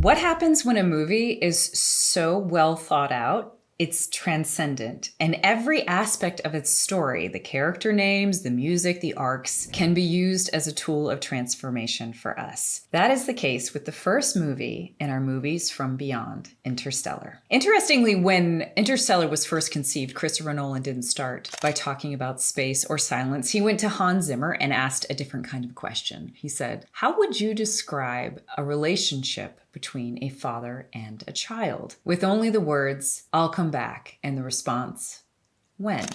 What happens when a movie is so well thought out? It's transcendent, and every aspect of its story, the character names, the music, the arcs, can be used as a tool of transformation for us. That is the case with the first movie in our Movies from Beyond, Interstellar. Interestingly, when Interstellar was first conceived, Christopher Nolan didn't start by talking about space or silence. He went to Hans Zimmer and asked a different kind of question. He said, "How would you describe a relationship between a father and a child?" With only the words, "I'll come back," and the response, "When?"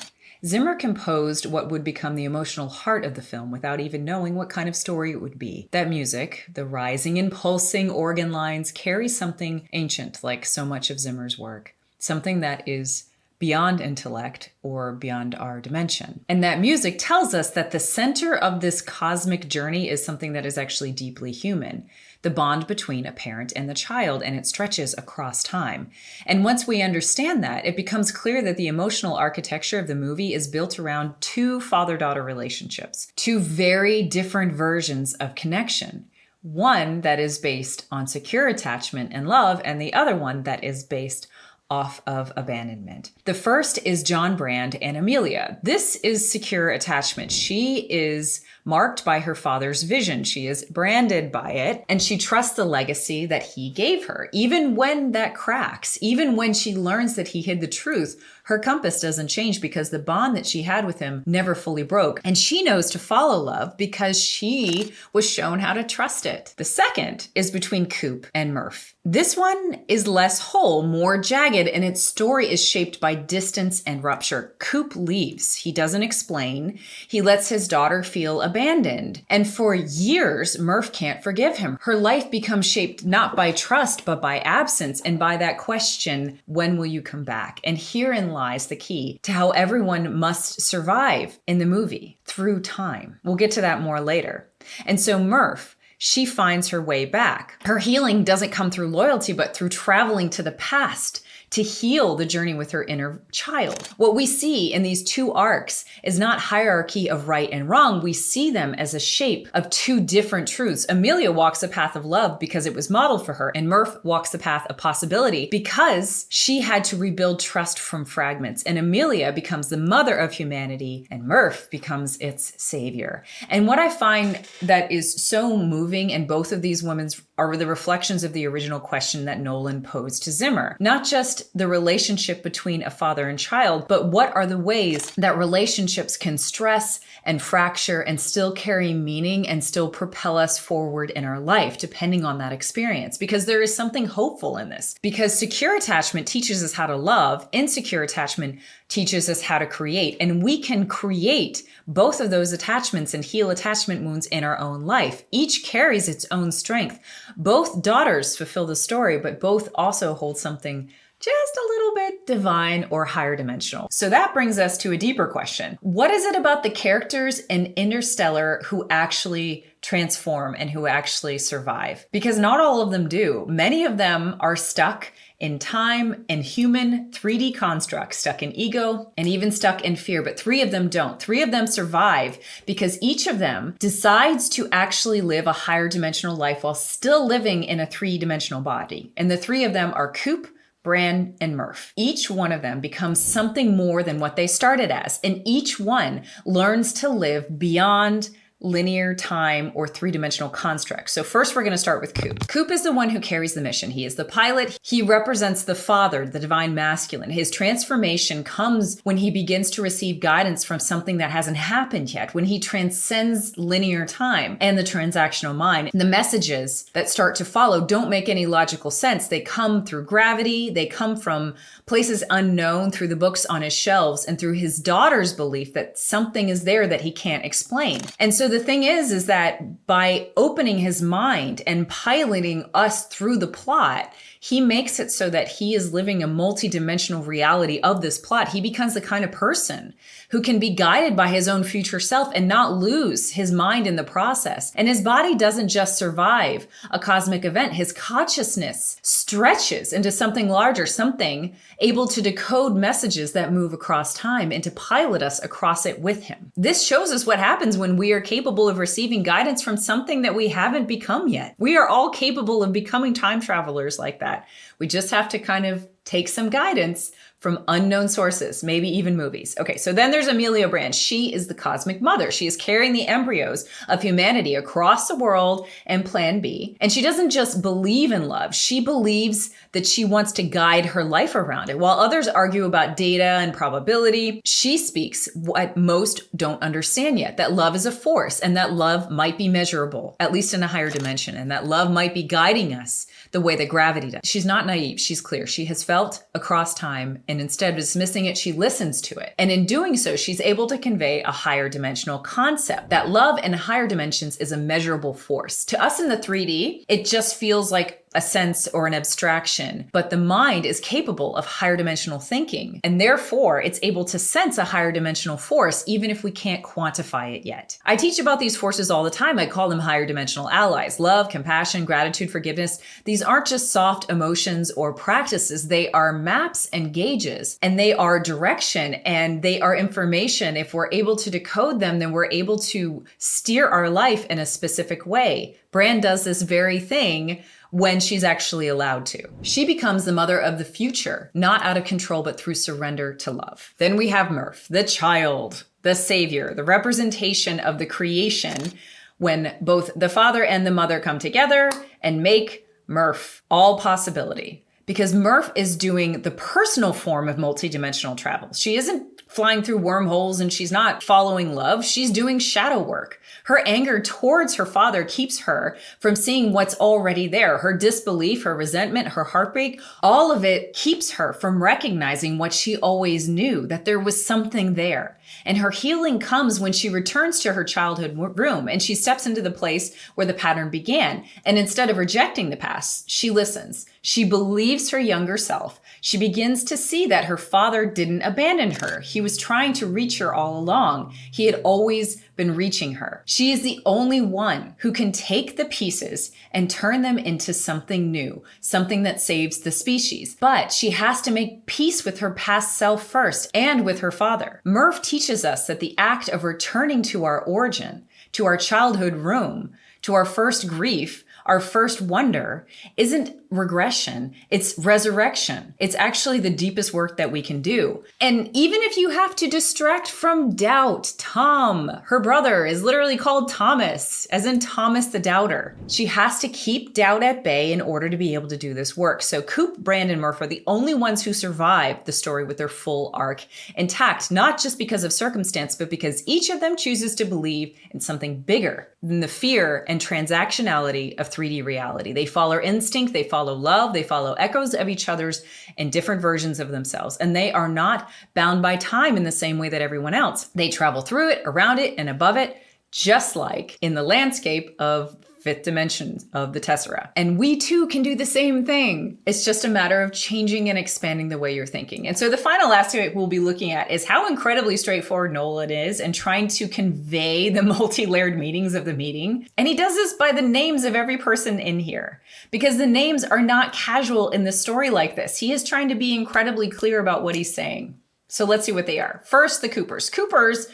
Zimmer composed what would become the emotional heart of the film without even knowing what kind of story it would be. That music, the rising and pulsing organ lines, carries something ancient, like so much of Zimmer's work, something that is beyond intellect or beyond our dimension. And that music tells us that the center of this cosmic journey is something that is actually deeply human, the bond between a parent and the child, and it stretches across time. And once we understand that, it becomes clear that the emotional architecture of the movie is built around two father-daughter relationships, two very different versions of connection. One that is based on secure attachment and love, and the other one that is based off of abandonment. The first is John Brand and Amelia. This is secure attachment. She is marked by her father's vision. She is branded by it, and she trusts the legacy that he gave her. Even when that cracks, even when she learns that he hid the truth, her compass doesn't change because the bond that she had with him never fully broke. And she knows to follow love because she was shown how to trust it. The second is between Coop and Murph. This one is less whole, more jagged, and its story is shaped by distance and rupture. Coop leaves. He doesn't explain. He lets his daughter feel abandoned. And for years, Murph can't forgive him. Her life becomes shaped not by trust, but by absence, and by that question, when will you come back? And herein lies the key to how everyone must survive in the movie, through time. We'll get to that more later. And so Murph, she finds her way back. Her healing doesn't come through loyalty, but through traveling to the past to heal the journey with her inner child. What we see in these two arcs is not hierarchy of right and wrong. We see them as a shape of two different truths. Amelia walks the path of love because it was modeled for her, and Murph walks the path of possibility because she had to rebuild trust from fragments. And Amelia becomes the mother of humanity, and Murph becomes its savior. And what I find that is so moving in both of these women's are the reflections of the original question that Nolan posed to Zimmer. Not just the relationship between a father and child, but what are the ways that relationships can stress and fracture and still carry meaning and still propel us forward in our life, depending on that experience. Because there is something hopeful in this. Because secure attachment teaches us how to love, insecure attachment teaches us how to create. And we can create both of those attachments and heal attachment wounds in our own life. Each carries its own strength. Both daughters fulfill the story, but both also hold something just a little bit divine or higher dimensional. So that brings us to a deeper question. What is it about the characters in Interstellar who actually transform and who actually survive? Because not all of them do. Many of them are stuck in time and human 3D constructs, stuck in ego and even stuck in fear, but 3 of them don't. 3 of them survive because each of them decides to actually live a higher dimensional life while still living in a 3-dimensional body. And the 3 of them are Coop, Brand, and Murph. Each one of them becomes something more than what they started as, and each one learns to live beyond linear time or 3-dimensional constructs. So first we're going to start with Coop. Coop is the one who carries the mission. He is the pilot. He represents the father, the divine masculine. His transformation comes when he begins to receive guidance from something that hasn't happened yet, when he transcends linear time and the transactional mind. The messages that start to follow don't make any logical sense. They come through gravity. They come from places unknown, through the books on his shelves, and through his daughter's belief that something is there that he can't explain. And so the thing is that by opening his mind and piloting us through the plot, he makes it so that he is living a multi-dimensional reality of this plot. He becomes the kind of person who can be guided by his own future self and not lose his mind in the process. And his body doesn't just survive a cosmic event. His consciousness stretches into something larger, something able to decode messages that move across time and to pilot us across it with him. This shows us what happens when we are capable capable of receiving guidance from something that we haven't become yet. We are all capable of becoming time travelers like that. We just have to kind of take some guidance from unknown sources, maybe even movies. Okay, so then there's Amelia Brand. She is the cosmic mother. She is carrying the embryos of humanity across the world and Plan B. And she doesn't just believe in love. She believes that she wants to guide her life around it. While others argue about data and probability, she speaks what most don't understand yet, that love is a force and that love might be measurable, at least in a higher dimension, and that love might be guiding us the way that gravity does. She's not naive. She's clear. She has felt across time, and instead of dismissing it, she listens to it. And in doing so, she's able to convey a higher dimensional concept, that love in higher dimensions is a measurable force. To us in the 3D, it just feels like a sense or an abstraction, but the mind is capable of higher dimensional thinking, and therefore it's able to sense a higher dimensional force even if we can't quantify it yet. I teach about these forces all the time. I call them higher dimensional allies. Love, compassion, gratitude, forgiveness. These aren't just soft emotions or practices. They are maps and gauges, and they are direction, and they are information. If we're able to decode them, then we're able to steer our life in a specific way. Brand does this very thing when she's actually allowed to. She becomes the mother of the future, not out of control, but through surrender to love. Then we have Murph, the child, the savior, the representation of the creation when both the father and the mother come together and make Murph all possibility. Because Murph is doing the personal form of multidimensional travel. She isn't flying through wormholes and she's not following love. She's doing shadow work. Her anger towards her father keeps her from seeing what's already there. Her disbelief, her resentment, her heartbreak, all of it keeps her from recognizing what she always knew, that there was something there. And her healing comes when she returns to her childhood room and she steps into the place where the pattern began. And instead of rejecting the past, she listens. She believes her younger self. She begins to see that her father didn't abandon her. He was trying to reach her all along. He had always been reaching her. She is the only one who can take the pieces and turn them into something new, something that saves the species. But she has to make peace with her past self first and with her father. Murph teaches us that the act of returning to our origin, to our childhood room, to our first grief, our first wonder, isn't regression, it's resurrection. It's actually the deepest work that we can do. And even if you have to distract from doubt, Tom, her brother, is literally called Thomas, as in Thomas the Doubter. She has to keep doubt at bay in order to be able to do this work. So Coop, Brand, and Murph are the only ones who survive the story with their full arc intact, not just because of circumstance, but because each of them chooses to believe in something bigger than the fear and transactionality of 3D reality. They follow instinct, they follow love, they follow echoes of each other's and different versions of themselves. And they are not bound by time in the same way that everyone else. They travel through it, around it, and above it, just like in the landscape of fifth dimension of the Tessera. And we too can do the same thing. It's just a matter of changing and expanding the way you're thinking. And so the final aspect we'll be looking at is how incredibly straightforward Nolan is in trying to convey the multi-layered meanings of the meeting. And he does this by the names of every person in here, because the names are not casual in the story like this. He is trying to be incredibly clear about what he's saying. So let's see what they are. First, the Coopers. Coopers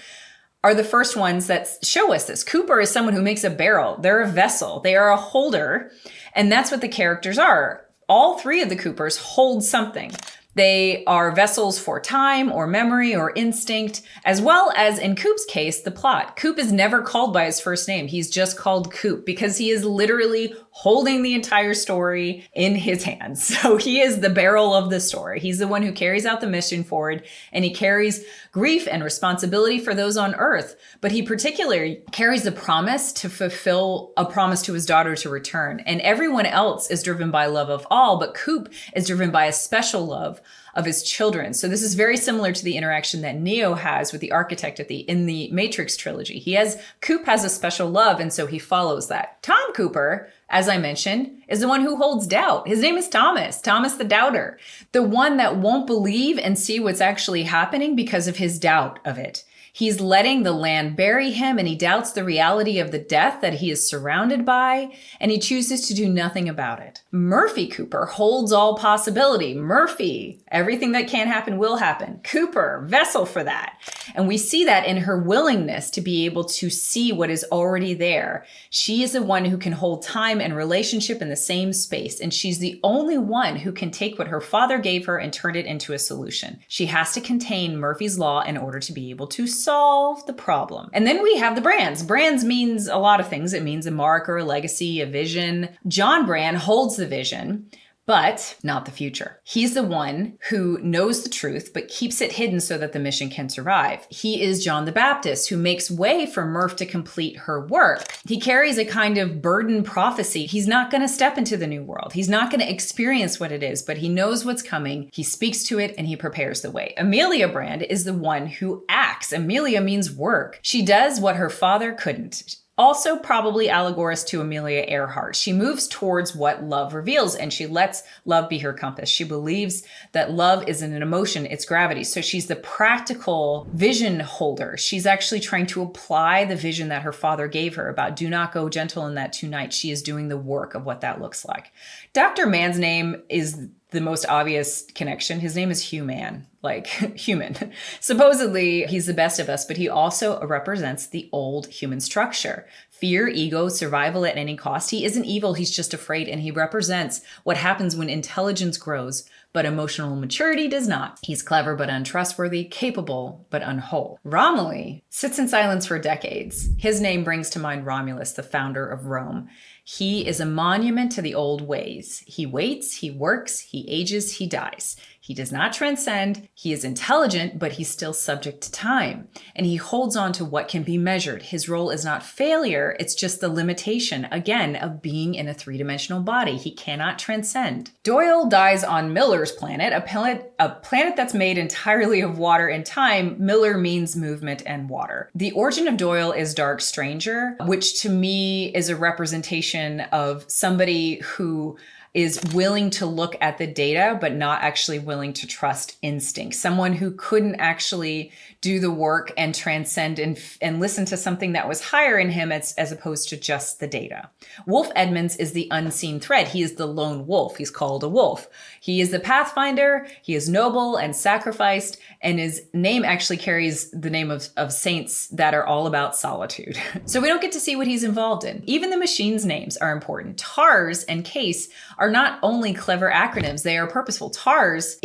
are the first ones that show us this. Cooper is someone who makes a barrel. They're a vessel. They are a holder. And that's what the characters are. All three of the Coopers hold something. They are vessels for time or memory or instinct, as well as, in Coop's case, the plot. Coop is never called by his first name. He's just called Coop because he is literally holding the entire story in his hands. So he is the barrel of the story. He's the one who carries out the mission forward, and he carries grief and responsibility for those on Earth. But he particularly carries the promise to fulfill a promise to his daughter to return. And everyone else is driven by love of all, but Coop is driven by a special love of his children. So this is very similar to the interaction that Neo has with the architect in the Matrix trilogy. Coop has a special love, and so he follows that. Tom Cooper, as I mentioned, is the one who holds doubt. His name is Thomas the Doubter, the one that won't believe and see what's actually happening because of his doubt of it. He's letting the land bury him, and he doubts the reality of the death that he is surrounded by, and he chooses to do nothing about it. Murphy Cooper holds all possibility. Murphy, everything that can happen will happen. Cooper, vessel for that. And we see that in her willingness to be able to see what is already there. She is the one who can hold time and relationship in the same space, and she's the only one who can take what her father gave her and turn it into a solution. She has to contain Murphy's Law in order to be able to solve the problem. And then we have the brands. Brands means a lot of things. It means a mark or a legacy, a vision. John Brand holds the vision, but not the future. He's the one who knows the truth, but keeps it hidden so that the mission can survive. He is John the Baptist, who makes way for Murph to complete her work. He carries a kind of burden prophecy. He's not going to step into the new world. He's not going to experience what it is, but he knows what's coming. He speaks to it and he prepares the way. Amelia Brand is the one who acts. Amelia means work. She does what her father couldn't. Also probably allegorous to Amelia Earhart. She moves towards what love reveals, and she lets love be her compass. She believes that love isn't an emotion, it's gravity. So she's the practical vision holder. She's actually trying to apply the vision that her father gave her about do not go gentle in that 2 nights. She is doing the work of what that looks like. Dr. Mann's name is the most obvious connection. His name is Human, like human. Supposedly, he's the best of us, but he also represents the old human structure. Fear, ego, survival at any cost. He isn't evil, he's just afraid, and he represents what happens when intelligence grows, but emotional maturity does not. He's clever but untrustworthy, capable but unwhole. Romilly sits in silence for decades. His name brings to mind Romulus, the founder of Rome. He is a monument to the old ways. He waits, he works, he ages, he dies. He does not transcend. He is intelligent, but he's still subject to time. And he holds on to what can be measured. His role is not failure. It's just the limitation, again, of being in a 3-dimensional body. He cannot transcend. Doyle dies on Miller's planet, a planet that's made entirely of water and time. Miller means movement and water. The origin of Doyle is Dark Stranger, which to me is a representation of somebody who is willing to look at the data, but not actually willing to trust instinct. Someone who couldn't actually do the work and transcend and listen to something that was higher in him as opposed to just the data. Wolf Edmonds is the unseen thread. He is the lone wolf. He's called a wolf. He is the pathfinder. He is noble and sacrificed, and his name actually carries the name of saints that are all about solitude. So we don't get to see what he's involved in. Even the machines' names are important. TARS and CASE are not only clever acronyms, they are purposeful. TARS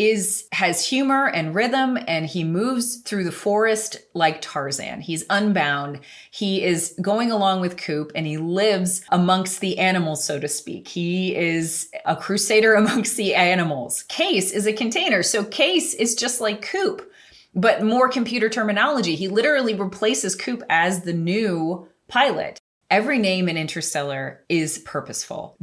has humor and rhythm, and he moves through the forest like Tarzan. He's unbound. He is going along with Coop, and he lives amongst the animals, so to speak. He is a crusader amongst the animals. CASE is a container. So CASE is just like Coop, but more computer terminology. He literally replaces Coop as the new pilot. Every name in Interstellar is purposeful.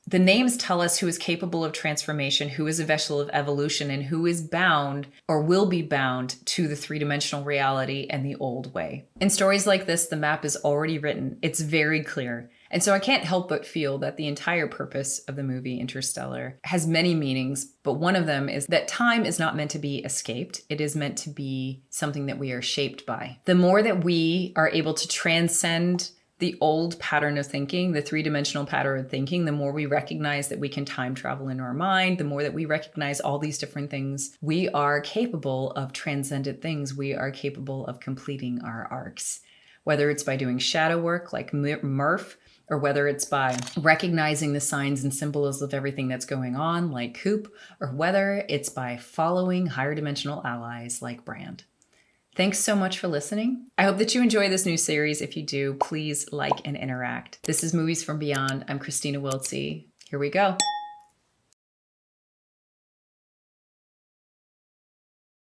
The names tell us who is capable of transformation, who is a vessel of evolution, and who is bound or will be bound to the 3-dimensional reality and the old way. In stories like this, the map is already written. It's very clear. And so I can't help but feel that the entire purpose of the movie Interstellar has many meanings, but one of them is that time is not meant to be escaped. It is meant to be something that we are shaped by. The more that we are able to transcend the old pattern of thinking, the 3-dimensional pattern of thinking, the more we recognize that we can time travel in our mind, the more that we recognize all these different things, we are capable of transcendent things. We are capable of completing our arcs, whether it's by doing shadow work like Murph, or whether it's by recognizing the signs and symbols of everything that's going on like Coop, or whether it's by following higher dimensional allies like Brand. Thanks so much for listening. I hope that you enjoy this new series. If you do, please like and interact. This is Movies from Beyond. I'm Christina Wiltsey. Here we go.